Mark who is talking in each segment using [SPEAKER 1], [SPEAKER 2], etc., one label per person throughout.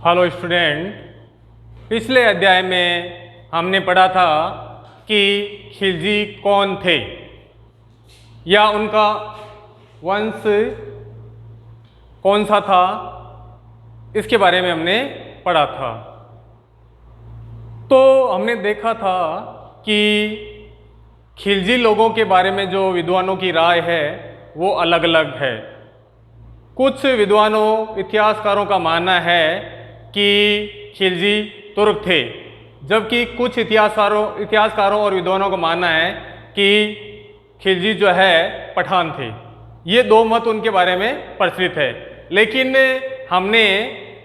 [SPEAKER 1] Hello student, पिछले अध्याय में हमने पढ़ा था कि खिलजी कौन थे या उनका वंश कौन सा था, इसके बारे में हमने पढ़ा था। तो हमने देखा था कि खिलजी लोगों के बारे में जो विद्वानों की राय है वो अलग अलग है। कुछ विद्वानों इतिहासकारों का मानना है कि खिलजी तुर्क थे, जबकि कुछ इतिहासकारों और विद्वानों का मानना है कि खिलजी जो है पठान थे। ये दो मत उनके बारे में प्रचलित है, लेकिन हमने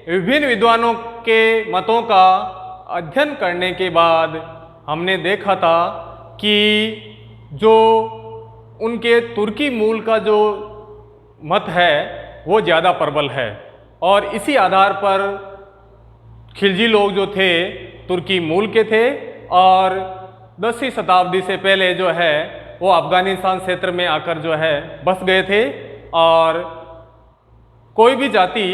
[SPEAKER 1] विभिन्न विद्वानों के मतों का अध्ययन करने के बाद हमने देखा था कि जो उनके तुर्की मूल का जो मत है वो ज़्यादा प्रबल है, और इसी आधार पर खिलजी लोग जो थे तुर्की मूल के थे और 10वीं शताब्दी से पहले जो है वो अफगानिस्तान क्षेत्र में आकर जो है बस गए थे। और कोई भी जाति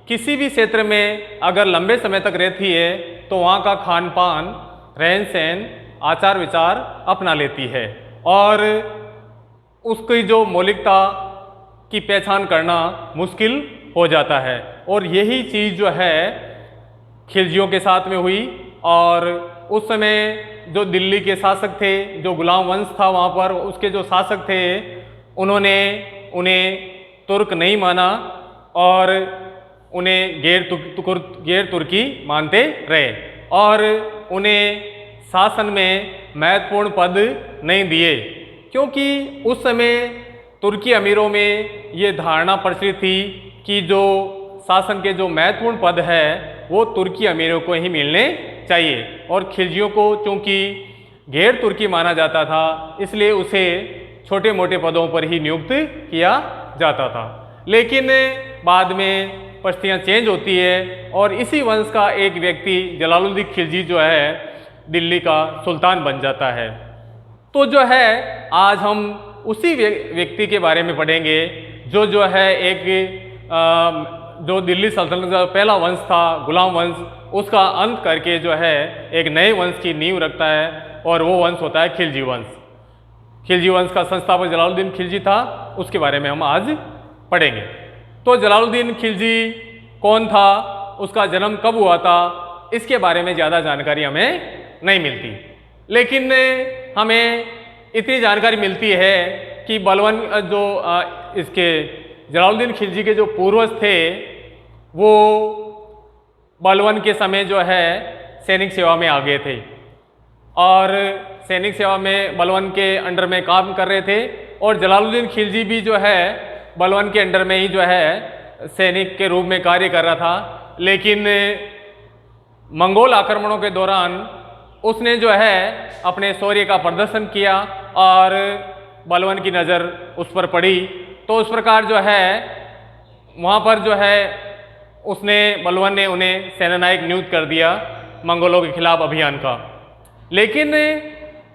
[SPEAKER 1] किसी भी क्षेत्र में अगर लंबे समय तक रहती है तो वहाँ का खान पान, रहन सहन, आचार विचार अपना लेती है और उसकी जो मौलिकता की पहचान करना मुश्किल हो जाता है। और यही चीज़ जो है खिलजियों के साथ में हुई। और उस समय जो दिल्ली के शासक थे, जो गुलाम वंश था वहाँ पर, उसके जो शासक थे उन्होंने उन्हें तुर्क नहीं माना और उन्हें गैर तुर्की मानते रहे और उन्हें शासन में महत्वपूर्ण पद नहीं दिए, क्योंकि उस समय तुर्की अमीरों में ये धारणा प्रचलित थी कि जो शासन के जो महत्वपूर्ण पद है वो तुर्की अमीरों को ही मिलने चाहिए। और खिलजियों को चूँकि गैर तुर्की माना जाता था इसलिए उसे छोटे मोटे पदों पर ही नियुक्त किया जाता था। लेकिन बाद में परिस्थितियाँ चेंज होती है और इसी वंश का एक व्यक्ति जलालुद्दीन खिलजी जो है दिल्ली का सुल्तान बन जाता है। तो जो है आज हम उसी व्यक्ति के बारे में पढ़ेंगे जो है एक जो दिल्ली सल्तनत का पहला वंश था गुलाम वंश, उसका अंत करके जो है एक नए वंश की नींव रखता है और वो वंश होता है खिलजी वंश। खिलजी वंश का संस्थापक जलालुद्दीन खिलजी था, उसके बारे में हम आज पढ़ेंगे। तो जलालुद्दीन खिलजी कौन था, उसका जन्म कब हुआ था, इसके बारे में ज़्यादा जानकारी हमें नहीं मिलती, लेकिन हमें इतनी जानकारी मिलती है कि बलवन जो इसके जलालुद्दीन खिलजी के जो पूर्वज थे वो बलवन के समय जो है सैनिक सेवा में आ गए थे और सैनिक सेवा में बलवन के अंडर में काम कर रहे थे। और जलालुद्दीन खिलजी भी जो है बलवन के अंडर में ही जो है सैनिक के रूप में कार्य कर रहा था, लेकिन मंगोल आक्रमणों के दौरान उसने जो है अपने शौर्य का प्रदर्शन किया और बलवन की नज़र उस पर पड़ी। तो उस प्रकार जो है वहाँ पर जो है बलवन ने उन्हें सेनानायक नियुक्त कर दिया मंगोलों के खिलाफ अभियान का। लेकिन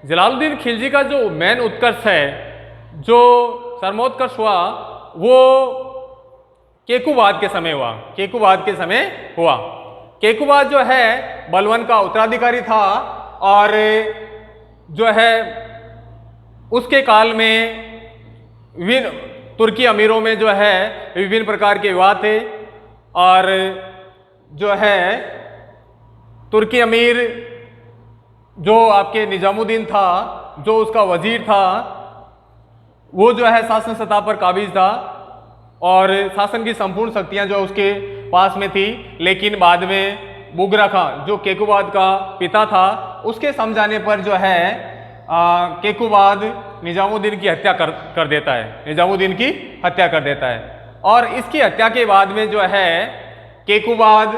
[SPEAKER 1] जलालुद्दीन खिलजी का जो मेन उत्कर्ष है, जो सर्वोत्कर्ष हुआ, वो केकुबाद के समय हुआ। केकुबाद जो है बलवन का उत्तराधिकारी था और जो है उसके काल में विभिन्न तुर्की अमीरों में जो है विभिन्न प्रकार के विवाद थे और जो है तुर्की अमीर जो आपके निजामुद्दीन था, जो उसका वजीर था, वो जो है शासन सत्ता पर काबिज था और शासन की संपूर्ण शक्तियां जो उसके पास में थी। लेकिन बाद में बुगरा खां जो केकुबाद का पिता था, उसके समझाने पर जो है केकुबाद निजामुद्दीन की हत्या कर देता है। और इसकी हत्या के बाद में जो है केकुबाद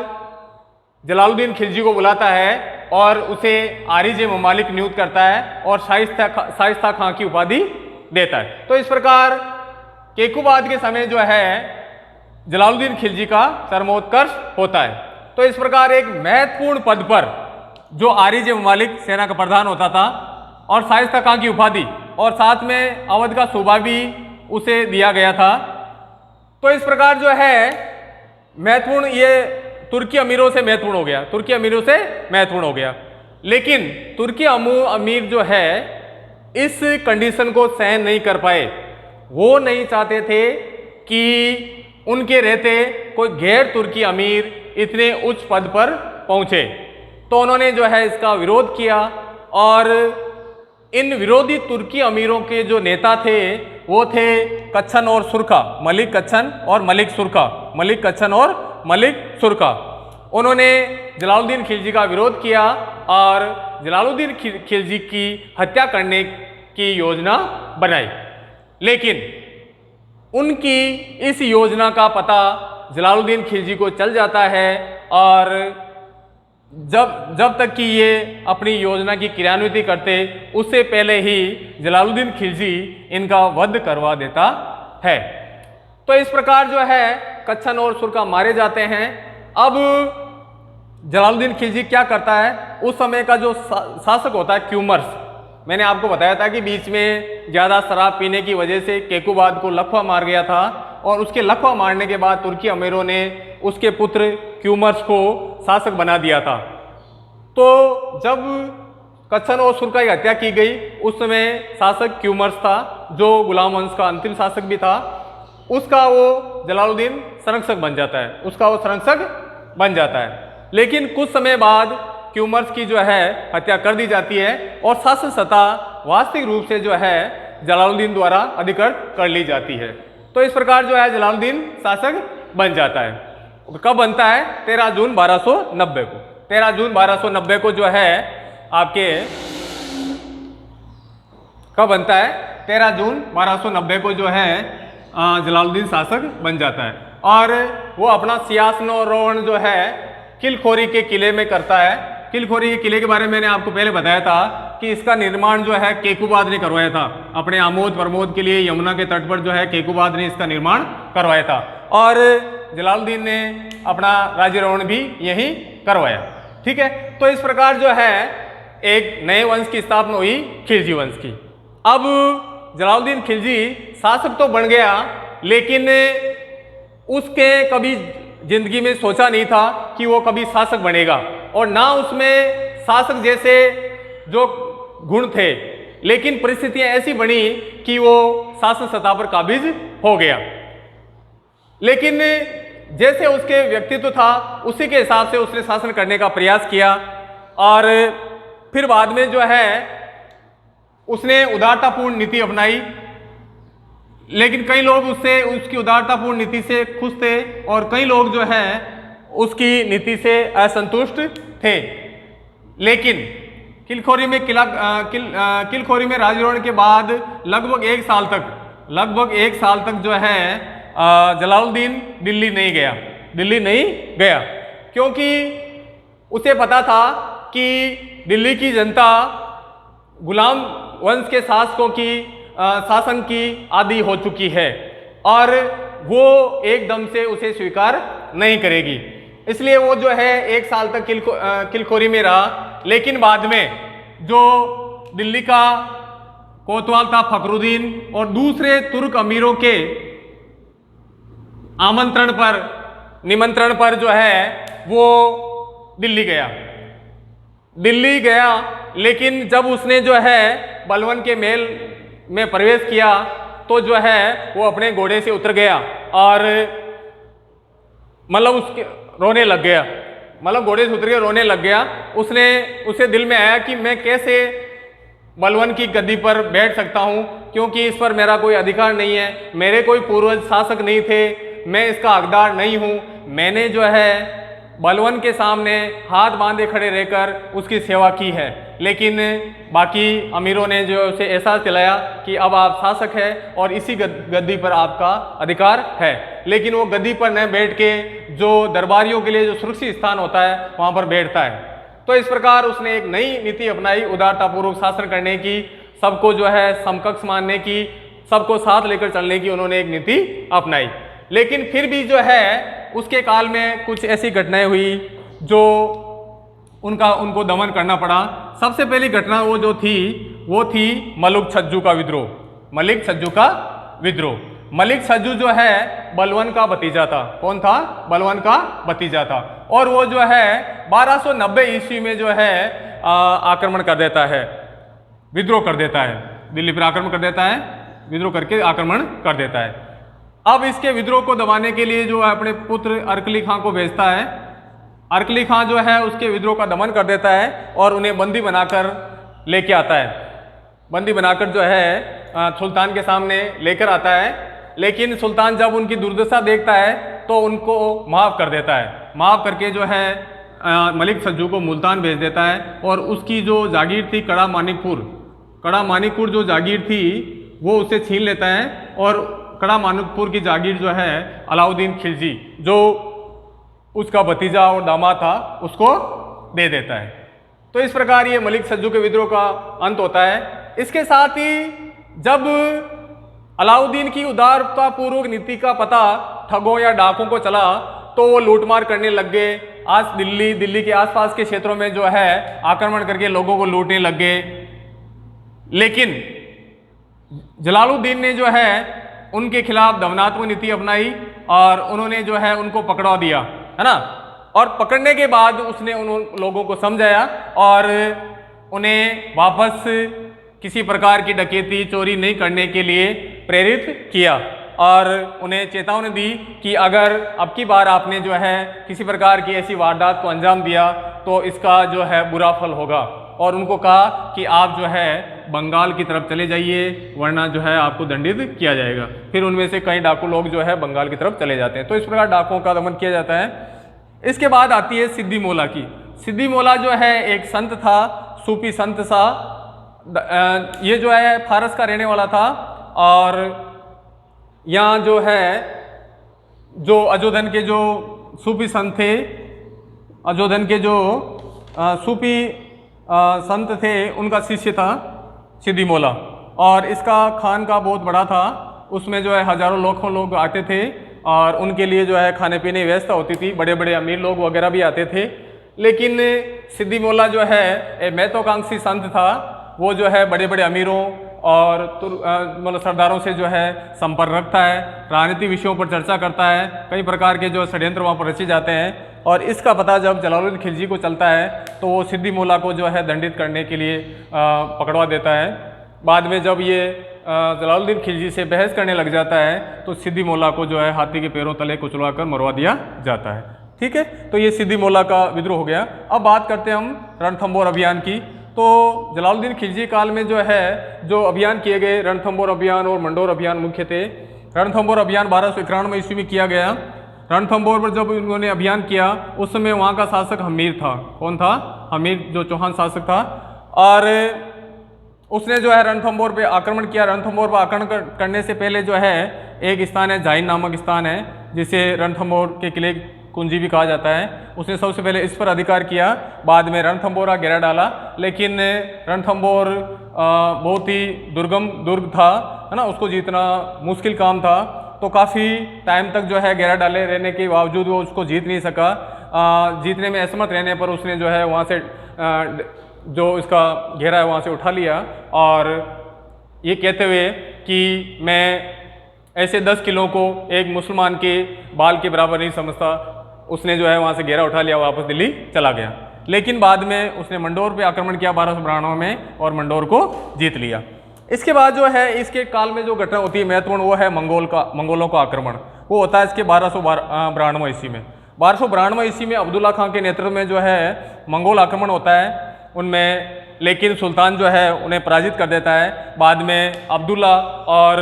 [SPEAKER 1] जलालुद्दीन खिलजी को बुलाता है और उसे आरिज ममालिक नियुक्त करता है और शाइस्ता खां की उपाधि देता है। तो इस प्रकार केकुबाद के समय जो है जलालुद्दीन खिलजी का सर्वोत्कर्ष होता है। तो इस प्रकार एक महत्वपूर्ण पद पर जो आरिज ममालिक सेना का प्रधान होता था और शाइस्ता खां की उपाधि और साथ में अवध का सूबा भी उसे दिया गया था। तो इस प्रकार जो है महत्वपूर्ण ये तुर्की अमीरों से महत्वपूर्ण हो गया, तुर्की अमीरों से महत्वपूर्ण हो गया। लेकिन तुर्की अमीर जो है इस कंडीशन को सहन नहीं कर पाए। वो नहीं चाहते थे कि उनके रहते कोई गैर तुर्की अमीर इतने उच्च पद पर पहुंचे, तो उन्होंने जो है इसका विरोध किया। और इन विरोधी तुर्की अमीरों के जो नेता थे वो थे कच्छन और सुरखा, मलिक कच्छन और मलिक सुरखा, मलिक कच्छन और मलिक सुरखा। उन्होंने जलालुद्दीन खिलजी का विरोध किया और जलालुद्दीन खिलजी की हत्या करने की योजना बनाई। लेकिन उनकी इस योजना का पता जलालुद्दीन खिलजी को चल जाता है और जब तक कि ये अपनी योजना की क्रियान्विति करते उससे पहले ही जलालुद्दीन खिलजी इनका वध करवा देता है। तो इस प्रकार जो है कच्छन और सुरखा मारे जाते हैं। अब जलालुद्दीन खिलजी क्या करता है, उस समय का जो शासक होता है क्यूमर्स, मैंने आपको बताया था कि बीच में ज़्यादा शराब पीने की वजह से केकुबाद को लखवा मार गया था और उसके लखवा मारने के बाद तुर्की अमीरों ने उसके पुत्र क्यूमर्स को शासक बना दिया था। तो जब कच्छन और सुरखा की हत्या की गई उस समय शासक क्यूमर्स था जो गुलाम वंश का अंतिम शासक भी था, उसका वो जलालुद्दीन संरक्षक बन जाता है, उसका वो संरक्षक बन जाता है। लेकिन कुछ समय बाद क्यूमर्स की जो है हत्या कर दी जाती है और शासन सत्ता वास्तविक रूप से जो है जलालुद्दीन द्वारा अधिकृत कर ली जाती है। तो इस प्रकार जो है जलालुद्दीन शासक बन जाता है। कब बनता है? 13 जून 1290 को। 13 जून 1290 को जो है आपके कब बनता है? 13 जून 1290 को जो है जलालुद्दीन शासक बन जाता है और वो अपना सियासनोरोहण जो है किलखोरी के किले में करता है। किलखोरी के किले के बारे में मैंने आपको पहले बताया था कि इसका निर्माण जो है केकुबाद ने करवाया था। अपने आमोद प्रमोद के लिए यमुना के तट पर जो है केकुबाद ने इसका निर्माण करवाया था और जलालुद्दीन ने अपना राज्यारोहण भी यहीं करवाया। ठीक है, तो इस प्रकार जो है एक नए वंश की स्थापना हुई, खिलजी वंश की। अब जलालुद्दीन खिलजी शासक तो बन गया, लेकिन उसके कभी जिंदगी में सोचा नहीं था कि वो कभी शासक बनेगा और ना उसमें शासक जैसे जो गुण थे। लेकिन परिस्थितियां ऐसी बनी कि वो शासन सत्ता पर काबिज हो गया। लेकिन जैसे उसके व्यक्तित्व था उसी के हिसाब से उसने शासन करने का प्रयास किया और फिर बाद में जो है उसने उदारतापूर्ण नीति अपनाई। लेकिन कई लोग उसकी उदारतापूर्ण नीति से खुश थे और कई लोग जो है उसकी नीति से असंतुष्ट थे। लेकिन किलखोरी में राज्यारोहण के बाद लगभग एक साल तक जो है जलालुद्दीन दिल्ली नहीं गया क्योंकि उसे पता था कि दिल्ली की जनता गुलाम वंश के शासकों की शासन की आदी हो चुकी है और वो एकदम से उसे स्वीकार नहीं करेगी। इसलिए वो जो है एक साल तक किलखोरी में रहा। लेकिन बाद में जो दिल्ली का कोतवाल था फखरुद्दीन और दूसरे तुर्क अमीरों के निमंत्रण पर जो है वो दिल्ली गया। लेकिन जब उसने जो है बलवन के महल में प्रवेश किया तो जो है वो अपने घोड़े से उतर गया और मतलब रोने लग गया, घोड़े से उतर के रोने लग गया। उसे दिल में आया कि मैं कैसे बलवन की गद्दी पर बैठ सकता हूँ, क्योंकि इस पर मेरा कोई अधिकार नहीं है, मेरे कोई पूर्वज शासक नहीं थे, मैं इसका हकदार नहीं हूँ। मैंने जो है बलवन के सामने हाथ बांधे खड़े रहकर उसकी सेवा की है। लेकिन बाकी अमीरों ने जो उसे एहसास दिलाया कि अब आप शासक हैं और इसी गद्दी पर आपका अधिकार है। लेकिन वो गद्दी पर न बैठ के जो दरबारियों के लिए जो सुरक्षित स्थान होता है वहाँ पर बैठता है। तो इस प्रकार उसने एक नई नीति अपनाई, उदारतापूर्वक शासन करने की, सबको जो है समकक्ष मानने की, सबको साथ लेकर चलने की उन्होंने एक नीति अपनाई। लेकिन फिर भी जो है उसके काल में कुछ ऐसी घटनाएं हुई जो उनको दमन करना पड़ा। सबसे पहली घटना वो थी मलिक छज्जू का विद्रोह। मलिक सज्जू जो है बलवन का भतीजा था। कौन था? बलवन का भतीजा था। और वो जो है 1290 ईस्वी में जो है आक्रमण कर देता है, विद्रोह कर देता है, दिल्ली पर आक्रमण कर देता है, विद्रोह करके आक्रमण कर देता है। अब इसके विद्रोह को दबाने के लिए जो है अपने पुत्र अरकली खां को भेजता है। अरकली खां जो है उसके विद्रोह का दमन कर देता है और उन्हें बंदी बनाकर लेके आता है। बंदी बनाकर जो है सुल्तान के सामने लेकर आता है। लेकिन सुल्तान जब उनकी दुर्दशा देखता है तो उनको माफ़ कर देता है। माफ़ करके जो है मलिक सज्जू को मुल्तान भेज देता है और उसकी जो जागीर थी कड़ा मानिकपुर जो जागीर थी वो उसे छीन लेता है और कड़ा मानिकपुर की जागीर जो है अलाउद्दीन खिलजी जो उसका भतीजा और दामाद था उसको दे देता है। तो इस प्रकार ये मलिक सज्जू के विद्रोह का अंत होता है। इसके साथ ही जब अलाउद्दीन की उदारतापूर्वक नीति का पता ठगों या डाकों को चला तो वो लूटमार करने लग गए। आज दिल्ली के आसपास के क्षेत्रों में जो है आक्रमण करके लोगों को लूटने लग गए। लेकिन जलालुद्दीन ने जो है उनके खिलाफ दमनात्मक नीति अपनाई और उन्होंने जो है उनको पकड़ा दिया, है ना। और पकड़ने के बाद उसने उन लोगों को समझाया और उन्हें वापस किसी प्रकार की डकैती चोरी नहीं करने के लिए प्रेरित किया और उन्हें चेतावनी दी कि अगर अब की बार आपने जो है किसी प्रकार की ऐसी वारदात को अंजाम दिया तो इसका जो है बुरा फल होगा। और उनको कहा कि आप जो है बंगाल की तरफ चले जाइए वरना जो है आपको दंडित किया जाएगा। फिर उनमें से कई डाकू लोग जो है बंगाल की तरफ चले जाते हैं। तो इस प्रकार डाकुओं का दमन किया जाता है। इसके बाद आती है सिद्दी मौला की। सिद्दी मौला जो है एक संत था, सूफी संत सा। ये जो है फारस का रहने वाला था और यहाँ जो है जो अजोधन के जो सूफी संत थे, अजोधन के जो सूफी संत थे उनका शिष्य था सिद्दी मौला। और इसका खान का बहुत बड़ा था, उसमें जो है हजारों लाखों लोग आते थे और उनके लिए जो है खाने पीने की व्यवस्था होती थी। बड़े बड़े अमीर लोग वगैरह भी आते थे। लेकिन सिद्दी मौला जो है एक महत्वाकांक्षी संत था। वो जो है बड़े बड़े अमीरों और मतलब सरदारों से जो है संपर्क रखता है, राजनीतिक विषयों पर चर्चा करता है, कई प्रकार के जो षड्यंत्र वहाँ पर रचे जाते हैं। और इसका पता जब जलालुद्दीन खिलजी को चलता है तो वो सिद्दी मौला को जो है दंडित करने के लिए पकड़वा देता है। बाद में जब ये जलालुद्दीन खिलजी से बहस करने लग जाता है तो सिद्दी मौला को जो है हाथी के पैरों तले कुचलवा कर मरवा दिया जाता है। ठीक है, तो ये सिद्दी मौला का विद्रोह हो गया। अब बात करते हैं हम रणथंबोर अभियान की। तो जलालुद्दीन खिलजी काल में जो है जो अभियान किए गए, रणथंबोर अभियान और मंडोर अभियान मुख्य थे। रणथंबोर अभियान 1291 ईस्वी में किया गया। रणथंबोर पर जब उन्होंने अभियान किया उस समय वहाँ का शासक हमीर था। कौन था? हमीर, जो चौहान शासक था। और उसने जो है रणथंबोर पे आक्रमण किया। रणथंबोर पर आक्रमण करने से पहले जो है एक स्थान है, जाइन नामक स्थान है, जिसे रणथंबोर के किले कुंजी भी कहा जाता है। उसने सबसे पहले इस पर अधिकार किया, बाद में रणथंबोर घेरा डाला। लेकिन रणथंबोर बहुत ही दुर्गम दुर्ग था, है ना, उसको जीतना मुश्किल काम था। तो काफ़ी टाइम तक जो है घेरा डाले रहने के बावजूद वो उसको जीत नहीं सका। जीतने में असमर्थ रहने पर उसने जो है वहाँ से जो इसका घेरा है वहाँ से उठा लिया और ये कहते हुए कि मैं ऐसे 10 किलो को एक मुसलमान के बाल के बराबर नहीं समझता, उसने जो है वहाँ से घेरा उठा लिया, वापस दिल्ली चला गया। लेकिन बाद में उसने मंडोर पे आक्रमण किया 1292 में और मंडोर को जीत लिया। इसके बाद जो है इसके काल में जो घटना होती है महत्वपूर्ण, वो है मंगोलों का आक्रमण। वो होता है इसके 1292 ईस्वी में। 1292 ईस्वी में अब्दुल्ला खां के नेतृत्व में जो है मंगोल आक्रमण होता है उनमें, लेकिन सुल्तान जो है उन्हें पराजित कर देता है। बाद में अब्दुल्ला और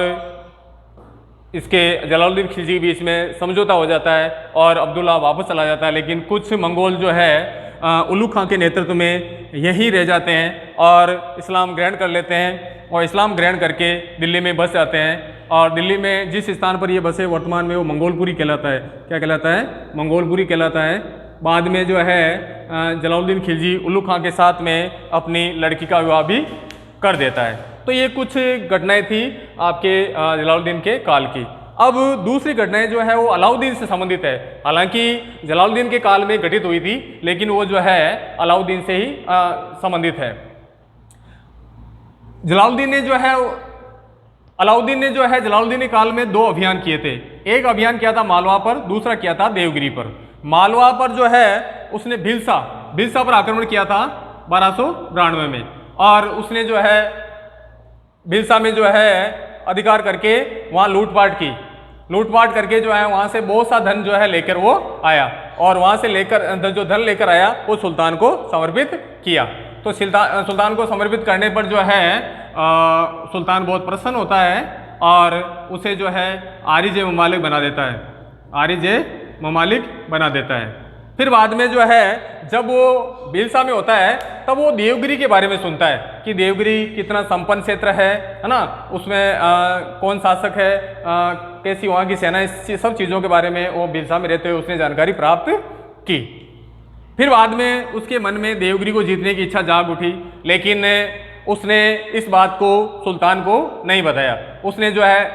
[SPEAKER 1] इसके जलालुद्दीन खिलजी बीच में समझौता हो जाता है और अब्दुल्ला वापस चला जाता है। लेकिन कुछ मंगोल जो है उल्लू खां के नेतृत्व में यहीं रह जाते हैं और इस्लाम ग्रहण कर लेते हैं और इस्लाम ग्रहण करके दिल्ली में बस जाते हैं। और दिल्ली में जिस स्थान पर ये बसे वर्तमान में वो मंगोलपुरी कहलाता है। क्या कहलाता है? मंगोलपुरी कहलाता है। बाद में जो है जलालुद्दीन खिलजी उल्लू खां के साथ में अपनी लड़की का विवाह भी कर देता है। तो ये कुछ घटनाएं थी आपके जलालुद्दीन के काल की। अब दूसरी घटनाएं जो है वो अलाउद्दीन से संबंधित है। हालांकि जलालुद्दीन के काल में घटित हुई थी लेकिन वो जो है अलाउद्दीन से ही संबंधित है। जलालुद्दीन ने जो है अलाउद्दीन ने जो है जलालुद्दीन काल में 2 अभियान किए थे। एक अभियान किया था मालवा पर, दूसरा किया था देवगिरी पर। मालवा पर जो है उसने भिलसा पर आक्रमण किया था 1292 में, और उसने जो है भिलसा में जो है अधिकार करके वहाँ लूटपाट करके जो है वहाँ से बहुत सा धन जो है लेकर वो आया, और वहाँ से लेकर जो धन लेकर आया वो सुल्तान को समर्पित किया। तो सुल्तान को समर्पित करने पर जो है सुल्तान बहुत प्रसन्न होता है और उसे जो है आरिज ममालिक बना देता है। फिर बाद में जो है जब वो भिलसा में होता है तब वो देवगिरी के बारे में सुनता है कि देवगिरी कितना संपन्न क्षेत्र है ना, उसमें कौन शासक है, कैसी वहाँ की सेना, इस सब चीज़ों के बारे में वो भिलसा में रहते हुए उसने जानकारी प्राप्त की। फिर बाद में उसके मन में देवगिरी को जीतने की इच्छा जाग उठी, लेकिन उसने इस बात को सुल्तान को नहीं बताया। उसने जो है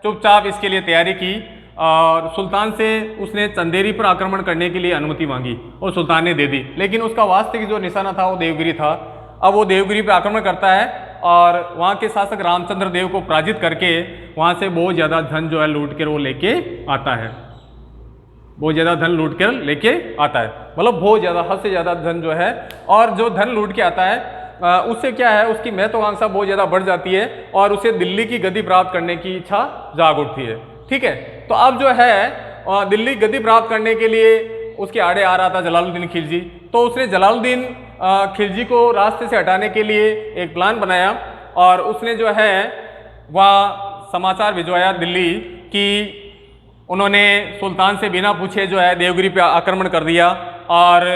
[SPEAKER 1] चुपचाप इसके लिए तैयारी की और सुल्तान से उसने चंदेरी पर आक्रमण करने के लिए अनुमति मांगी और सुल्तान ने दे दी, लेकिन उसका वास्तविक जो निशाना था वो देवगिरी था। अब वो देवगिरी पर आक्रमण करता है और वहाँ के शासक रामचंद्र देव को पराजित करके वहाँ से बहुत ज़्यादा धन जो है लूट कर वो लेके आता है, मतलब बहुत ज़्यादा, हद से ज़्यादा धन जो है। और जो धन लूट के आता है उससे क्या है, उसकी महत्वाकांक्षा बहुत ज़्यादा बढ़ जाती है और उसे दिल्ली की गद्दी प्राप्त करने की इच्छा जाग उठती है। ठीक है, तो अब जो है दिल्ली गद्दी प्राप्त करने के लिए उसके आड़े आ रहा था जलालुद्दीन खिलजी। तो उसने जलालुद्दीन खिलजी को रास्ते से हटाने के लिए एक प्लान बनाया और उसने जो है वह समाचार भिजवाया दिल्ली कि उन्होंने सुल्तान से बिना पूछे जो है देवगिरी पे आक्रमण कर दिया, और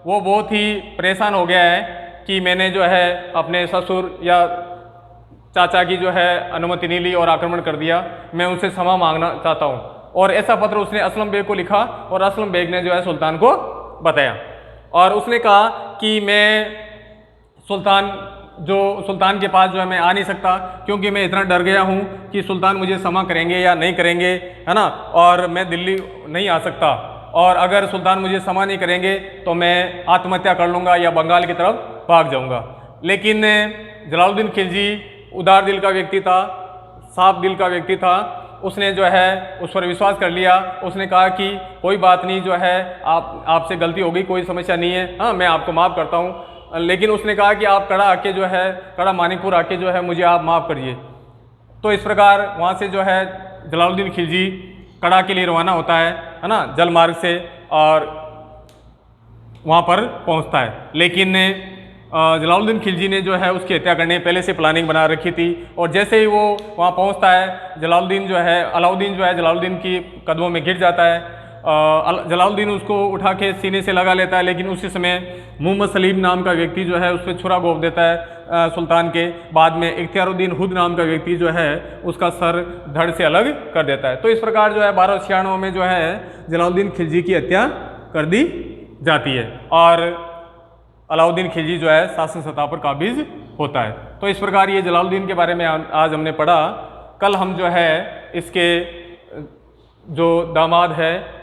[SPEAKER 1] वो बहुत ही परेशान हो गया है कि मैंने जो है अपने ससुर या चाचा की जो है अनुमति नहीं ली और आक्रमण कर दिया, मैं उनसे क्षमा मांगना चाहता हूँ। और ऐसा पत्र उसने असलम बेग को लिखा और असलम बेग ने जो है सुल्तान को बताया और उसने कहा कि मैं सुल्तान के पास जो है मैं आ नहीं सकता, क्योंकि मैं इतना डर गया हूँ कि सुल्तान मुझे क्षमा करेंगे या नहीं करेंगे, है ना, और मैं दिल्ली नहीं आ सकता, और अगर सुल्तान मुझे क्षमा नहीं करेंगे तो मैं आत्महत्या कर लूँगा या बंगाल की तरफ भाग जाऊँगा। लेकिन जलालुद्दीन खिलजी उदार दिल का व्यक्ति था, साफ दिल का व्यक्ति था, उसने जो है उस पर विश्वास कर लिया। उसने कहा कि कोई बात नहीं, जो है आपसे गलती हो गई, कोई समस्या नहीं है, हाँ मैं आपको माफ़ करता हूँ। लेकिन उसने कहा कि आप कड़ा मानिकपुर आके जो है मुझे आप माफ़ करिए। तो इस प्रकार वहाँ से जो है जलालुद्दीन खिलजी कड़ा के लिए रवाना होता है ना, जल मार्ग से, और वहाँ पर पहुँचता है। लेकिन जलालुद्दीन खिलजी ने जो है उसकी हत्या करने पहले से प्लानिंग बना रखी थी, और जैसे ही वो वहाँ पहुँचता है अलाउद्दीन जो है जलालुद्दीन की कदमों में गिर जाता है। जलालुद्दीन उसको उठा के सीने से लगा लेता है, लेकिन उसी समय मोहम्मद सलीम नाम का व्यक्ति जो है उस पर छुरा घोंप देता है सुल्तान के। बाद में इख्तियारुद्दीन हुद नाम का व्यक्ति जो है उसका सर धड़ से अलग कर देता है। तो इस प्रकार जो है 1296 में जो है जलालुद्दीन खिलजी की हत्या कर दी जाती है और अलाउद्दीन खिलजी जो है शासन सत्ता पर काबिज होता है। तो इस प्रकार ये जलालुद्दीन के बारे में आज हमने पढ़ा। कल हम जो है इसके जो दामाद है